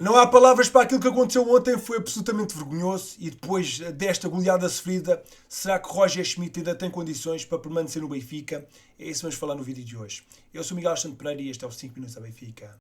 Não há palavras para aquilo que aconteceu ontem, foi absolutamente vergonhoso e depois desta goleada sofrida, será que Roger Schmidt ainda tem condições para permanecer no Benfica? É isso que vamos falar no vídeo de hoje. Eu sou Miguel Alexandre Pereira e este é o 5 Minutos da Benfica.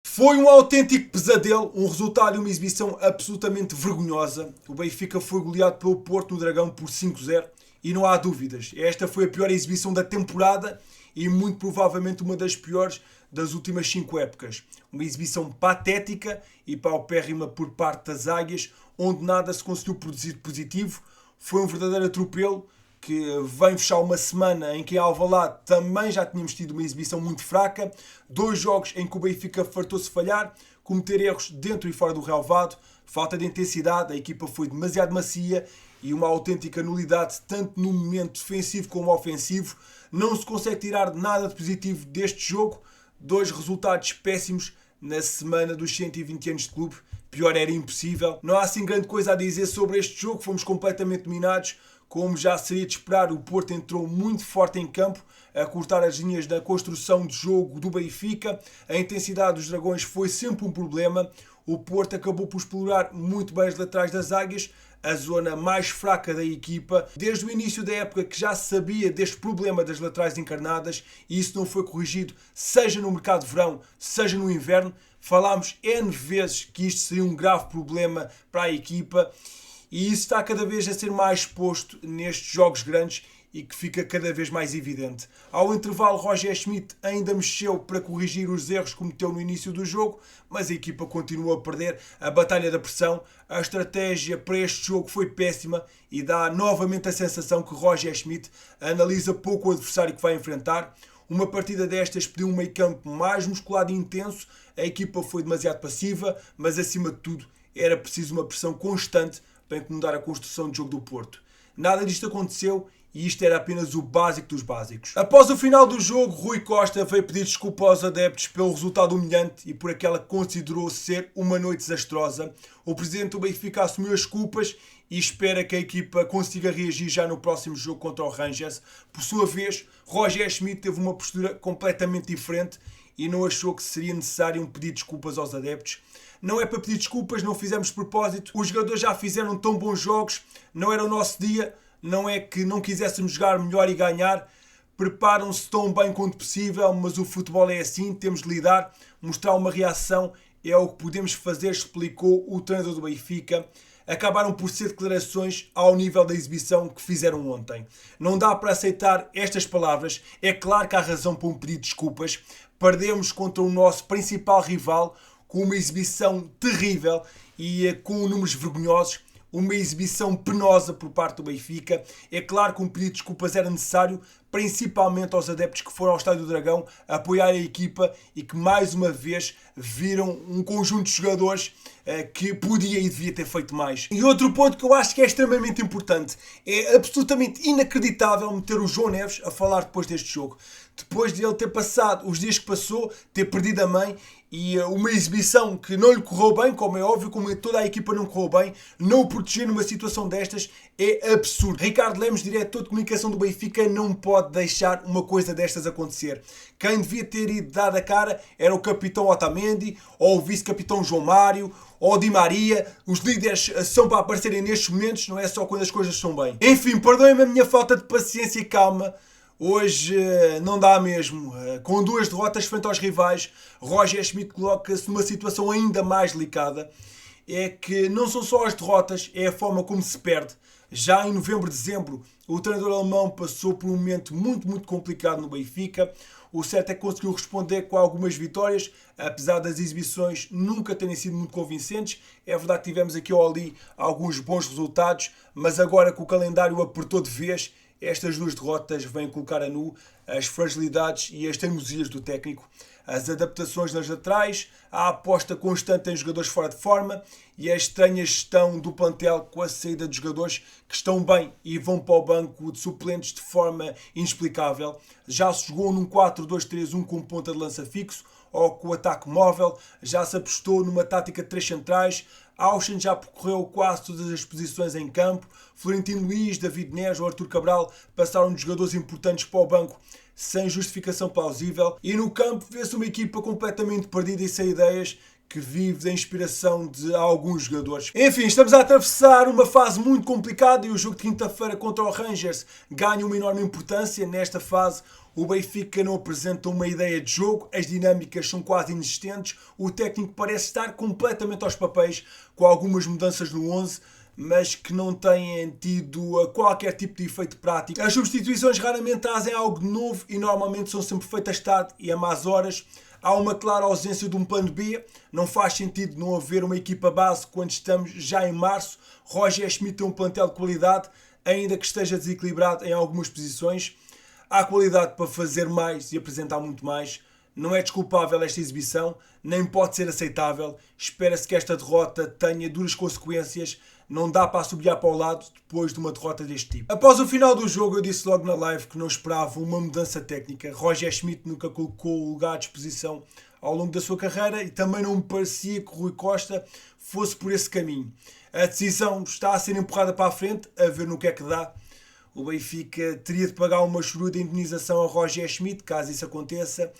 Foi um autêntico pesadelo, um resultado e uma exibição absolutamente vergonhosa. O Benfica foi goleado pelo Porto no Dragão por 5-0 e não há dúvidas. Esta foi a pior exibição da temporada e muito provavelmente uma das piores das últimas 5 épocas. Uma exibição patética e paupérrima por parte das Águias, onde nada se conseguiu produzir positivo. Foi um verdadeiro atropelo que vem fechar uma semana em que em Alvalade também já tínhamos tido uma exibição muito fraca, 2 jogos em que o Benfica fartou-se falhar, cometer erros dentro e fora do relvado, falta de intensidade, a equipa foi demasiado macia e uma autêntica nulidade tanto no momento defensivo como ofensivo. Não se consegue tirar nada de positivo deste jogo, 2 resultados péssimos na semana dos 120 anos de clube. Pior era impossível. Não há assim grande coisa a dizer sobre este jogo, fomos completamente dominados. Como já seria de esperar, o Porto entrou muito forte em campo, a cortar as linhas da construção de jogo do Benfica. A intensidade dos Dragões foi sempre um problema. O Porto acabou por explorar muito bem as laterais das Águias, a zona mais fraca da equipa. Desde o início da época que já se sabia deste problema das laterais encarnadas e isso não foi corrigido, seja no mercado de verão, seja no inverno. Falámos N vezes que isto seria um grave problema para a equipa. E isso está cada vez a ser mais exposto nestes jogos grandes e que fica cada vez mais evidente. Ao intervalo, Roger Schmidt ainda mexeu para corrigir os erros que cometeu no início do jogo, mas a equipa continuou a perder a batalha da pressão. A estratégia para este jogo foi péssima e dá novamente a sensação que Roger Schmidt analisa pouco o adversário que vai enfrentar. Uma partida destas pediu um meio-campo mais musculado e intenso, a equipa foi demasiado passiva, mas acima de tudo era preciso uma pressão constante para incomodar a construção de jogo do Porto. Nada disto aconteceu e isto era apenas o básico dos básicos. Após o final do jogo, Rui Costa veio pedir desculpa aos adeptos pelo resultado humilhante e por aquela que considerou ser uma noite desastrosa. O presidente do Benfica assumiu as culpas e espera que a equipa consiga reagir já no próximo jogo contra o Rangers. Por sua vez, Roger Schmidt teve uma postura completamente diferente e não achou que seria necessário um pedido de desculpas aos adeptos. Não é para pedir desculpas, não fizemos de propósito. Os jogadores já fizeram tão bons jogos, não era o nosso dia. Não é que não quiséssemos jogar melhor e ganhar. Preparam-se tão bem quanto possível, mas o futebol é assim, temos de lidar. Mostrar uma reação é o que podemos fazer, explicou o treinador do Benfica. Acabaram por ser declarações ao nível da exibição que fizeram ontem. Não dá para aceitar estas palavras. É claro que há razão para um pedido de desculpas. Perdemos contra o nosso principal rival com uma exibição terrível e com números vergonhosos. Uma exibição penosa por parte do Benfica. É claro que um pedido de desculpas era necessário, principalmente aos adeptos que foram ao Estádio do Dragão apoiar a equipa e que mais uma vez viram um conjunto de jogadores que podia e devia ter feito mais. E outro ponto que eu acho que é extremamente importante, é absolutamente inacreditável meter o João Neves a falar depois deste jogo. Depois de ele ter passado os dias que passou, ter perdido a mãe e uma exibição que não lhe correu bem, como é óbvio, como toda a equipa não correu bem, não o proteger numa situação destas é absurdo. Ricardo Lemos, diretor de comunicação do Benfica, não pode deixar uma coisa destas acontecer. Quem devia ter ido dar a cara era o capitão Otamendi, ou o vice-capitão João Mário, ou Di Maria. Os líderes são para aparecerem nestes momentos, não é só quando as coisas estão bem. Enfim, perdoem-me a minha falta de paciência e calma. Hoje não dá mesmo. Com 2 derrotas frente aos rivais, Roger Schmidt coloca-se numa situação ainda mais delicada. É que não são só as derrotas, é a forma como se perde. Já em novembro, dezembro, o treinador alemão passou por um momento muito complicado no Benfica. O certo é que conseguiu responder com algumas vitórias, apesar das exibições nunca terem sido muito convincentes. É verdade que tivemos aqui ou ali alguns bons resultados, mas agora que o calendário apertou de vez, estas 2 derrotas vêm colocar a nu as fragilidades e as teimosias do técnico. As adaptações nas laterais, a aposta constante em jogadores fora de forma e a estranha gestão do plantel com a saída de jogadores que estão bem e vão para o banco de suplentes de forma inexplicável. Já se jogou num 4-2-3-1 com ponta de lança fixo ou com o ataque móvel, já se apostou numa tática de 3 centrais. Auschen já percorreu quase todas as posições em campo. Florentino Luís, David Neres ou Arthur Cabral passaram de jogadores importantes para o banco sem justificação plausível. E no campo vê-se uma equipa completamente perdida e sem ideias, que vive da inspiração de alguns jogadores. Enfim, estamos a atravessar uma fase muito complicada e o jogo de quinta-feira contra o Rangers ganha uma enorme importância. Nesta fase, o Benfica não apresenta uma ideia de jogo, as dinâmicas são quase inexistentes, o técnico parece estar completamente aos papéis, com algumas mudanças no 11, mas que não têm tido qualquer tipo de efeito prático. As substituições raramente trazem algo de novo e normalmente são sempre feitas tarde e a más horas. Há uma clara ausência de um plano B, não faz sentido não haver uma equipa base quando estamos já em março. Roger Schmidt tem um plantel de qualidade, ainda que esteja desequilibrado em algumas posições. Há qualidade para fazer mais e apresentar muito mais. Não é desculpável esta exibição, nem pode ser aceitável. Espera-se que esta derrota tenha duras consequências. Não dá para assobiar para o lado depois de uma derrota deste tipo. Após o final do jogo, eu disse logo na live que não esperava uma mudança técnica. Roger Schmidt nunca colocou o lugar à disposição ao longo da sua carreira e também não me parecia que Rui Costa fosse por esse caminho. A decisão está a ser empurrada para a frente, a ver no que é que dá. O Benfica teria de pagar uma choruda indemnização a Roger Schmidt, caso isso aconteça.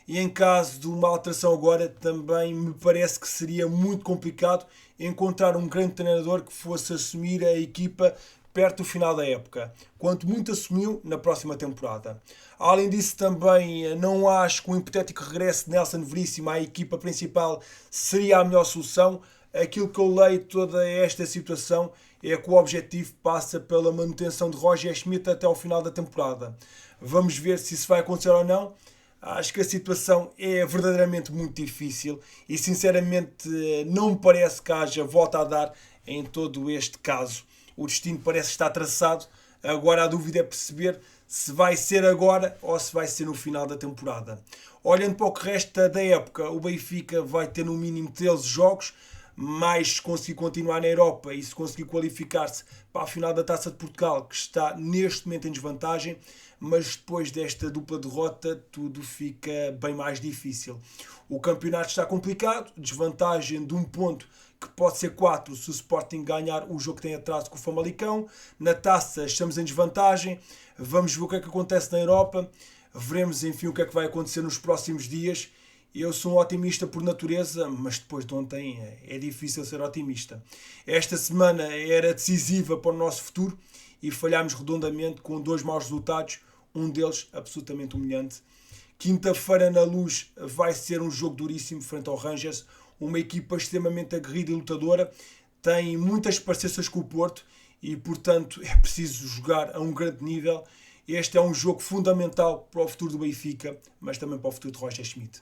E em caso de uma alteração agora, também me parece que seria muito complicado encontrar um grande treinador que fosse assumir a equipa perto do final da época, quanto muito assumiu na próxima temporada. Além disso, também não acho que o hipotético regresso de Nelson Veríssimo à equipa principal seria a melhor solução. Aquilo que eu leio de toda esta situação é que o objetivo passa pela manutenção de Roger Schmidt até ao final da temporada. Vamos ver se isso vai acontecer ou não. Acho que a situação é verdadeiramente muito difícil e sinceramente não me parece que haja volta a dar em todo este caso. O destino parece estar traçado, agora a dúvida é perceber se vai ser agora ou se vai ser no final da temporada. Olhando para o que resta da época, o Benfica vai ter no mínimo 13 jogos, mas se conseguir continuar na Europa e se conseguir qualificar-se para a final da Taça de Portugal, que está neste momento em desvantagem, mas depois desta dupla derrota tudo fica bem mais difícil. O campeonato está complicado, desvantagem de um ponto que pode ser 4 se o Sporting ganhar o jogo que tem atraso com o Famalicão. Na Taça estamos em desvantagem, vamos ver o que é que acontece na Europa, veremos enfim o que é que vai acontecer nos próximos dias. Eu sou um otimista por natureza, mas depois de ontem é difícil ser otimista. Esta semana era decisiva para o nosso futuro e falhámos redondamente com 2 maus resultados, um deles absolutamente humilhante. Quinta-feira na Luz vai ser um jogo duríssimo frente ao Rangers, uma equipa extremamente aguerrida e lutadora, tem muitas parecenças com o Porto e, portanto, é preciso jogar a um grande nível. Este é um jogo fundamental para o futuro do Benfica, mas também para o futuro de Roger Schmidt.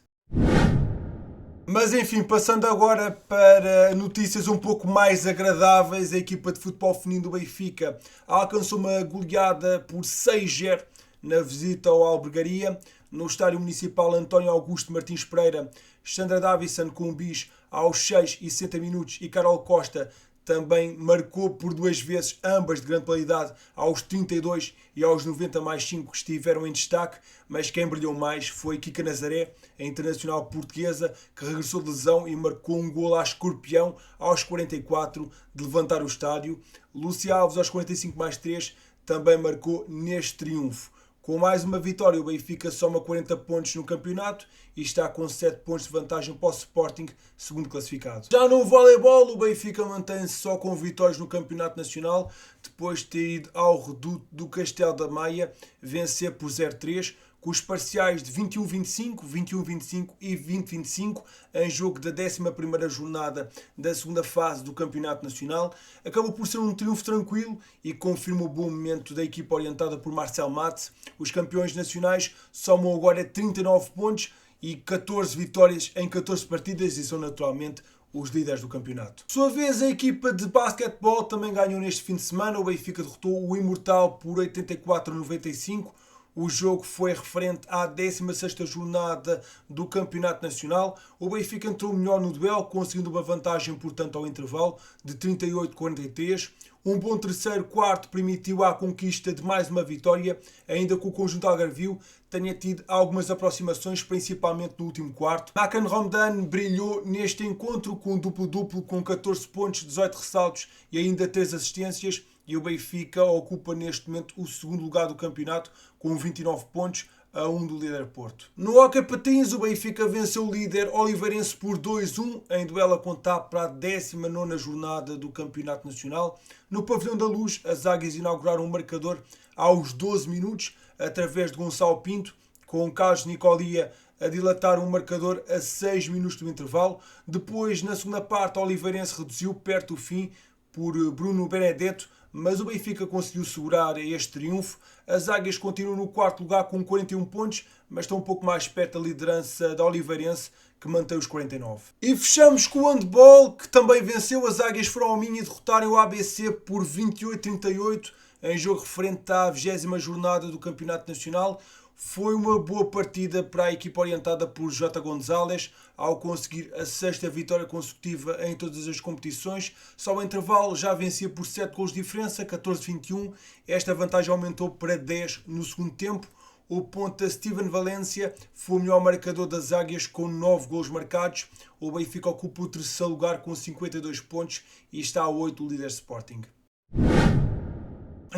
Mas enfim, passando agora para notícias um pouco mais agradáveis, a equipa de futebol feminino do Benfica alcançou uma goleada por 6-0 na visita ao Albergaria. No estádio municipal António Augusto Martins Pereira, Sandra Davison com um bis aos 6 e 60 minutos e Carol Costa também marcou por 2 vezes, ambas de grande qualidade, aos 32 e aos 90 mais 5 que estiveram em destaque, mas quem brilhou mais foi Kika Nazaré, a internacional portuguesa, que regressou de lesão e marcou um golo à escorpião aos 44 de levantar o estádio. Lúcia Alves aos 45 mais 3 também marcou neste triunfo. Com mais uma vitória, o Benfica soma 40 pontos no campeonato e está com 7 pontos de vantagem para o Sporting, segundo classificado. Já no voleibol, o Benfica mantém-se só com vitórias no campeonato nacional, depois de ter ido ao reduto do Castelo da Maia vencer por 0-3, com os parciais de 21-25, 21-25 e 20-25 em jogo da 11ª jornada da segunda fase do Campeonato Nacional. Acabou por ser um triunfo tranquilo e confirma o bom momento da equipa orientada por Marcel Matz. Os campeões nacionais somam agora 39 pontos e 14 vitórias em 14 partidas e são naturalmente os líderes do campeonato. Por sua vez, a equipa de basquetebol também ganhou neste fim de semana. O Benfica derrotou o Imortal por 84-95. O jogo foi referente à 16ª jornada do Campeonato Nacional. O Benfica entrou melhor no duelo, conseguindo uma vantagem, portanto, ao intervalo de 38-43. Um bom terceiro quarto permitiu a conquista de mais uma vitória, ainda que o conjunto algarvio tenha tido algumas aproximações, principalmente no último quarto. Hakan Ramadan brilhou neste encontro com um duplo-duplo com 14 pontos, 18 ressaltos e ainda 3 assistências. E o Benfica ocupa neste momento o segundo lugar do campeonato com 29 pontos, a 1 do líder Porto. No Hockey Patins, o Benfica venceu o líder Oliveirense por 2-1 em duelo a contar para a 19ª jornada do Campeonato Nacional. No Pavilhão da Luz, as Águias inauguraram o marcador aos 12 minutos através de Gonçalo Pinto, com Carlos Nicolia a dilatar um marcador a 6 minutos do intervalo. Depois, na segunda parte, o Oliveirense reduziu perto do fim por Bruno Benedetto, mas o Benfica conseguiu segurar este triunfo. As Águias continuam no quarto lugar com 41 pontos, mas estão um pouco mais perto da liderança da Oliveirense, que mantém os 49. E fechamos com o handball, que também venceu. As Águias foram ao Minho e derrotarem o ABC por 28-38, em jogo referente à 20ª jornada do Campeonato Nacional. Foi uma boa partida para a equipa orientada por J. Gonzalez, ao conseguir a 6ª vitória consecutiva em todas as competições. Só o intervalo já vencia por 7 gols de diferença, 14-21. Esta vantagem aumentou para 10 no segundo tempo. O ponta Steven Valência foi o melhor marcador das Águias com 9 gols marcados. O Benfica ocupa o terceiro lugar com 52 pontos e está a 8 do líder Sporting.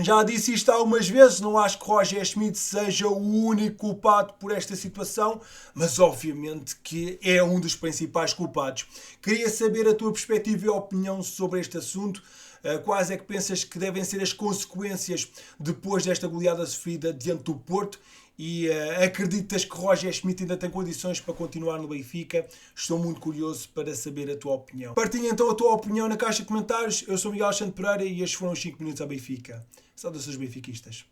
Já disse isto algumas vezes, não acho que Roger Schmidt seja o único culpado por esta situação, mas obviamente que é um dos principais culpados. Queria saber a tua perspectiva e opinião sobre este assunto. Quais é que pensas que devem ser as consequências depois desta goleada sofrida diante do Porto? E acreditas que Roger Schmidt ainda tem condições para continuar no Benfica? Estou muito curioso para saber a tua opinião. Partilha então a tua opinião na caixa de comentários. Eu sou Miguel Alexandre Pereira e estes foram os 5 minutos ao Benfica. Saudações benfiquistas.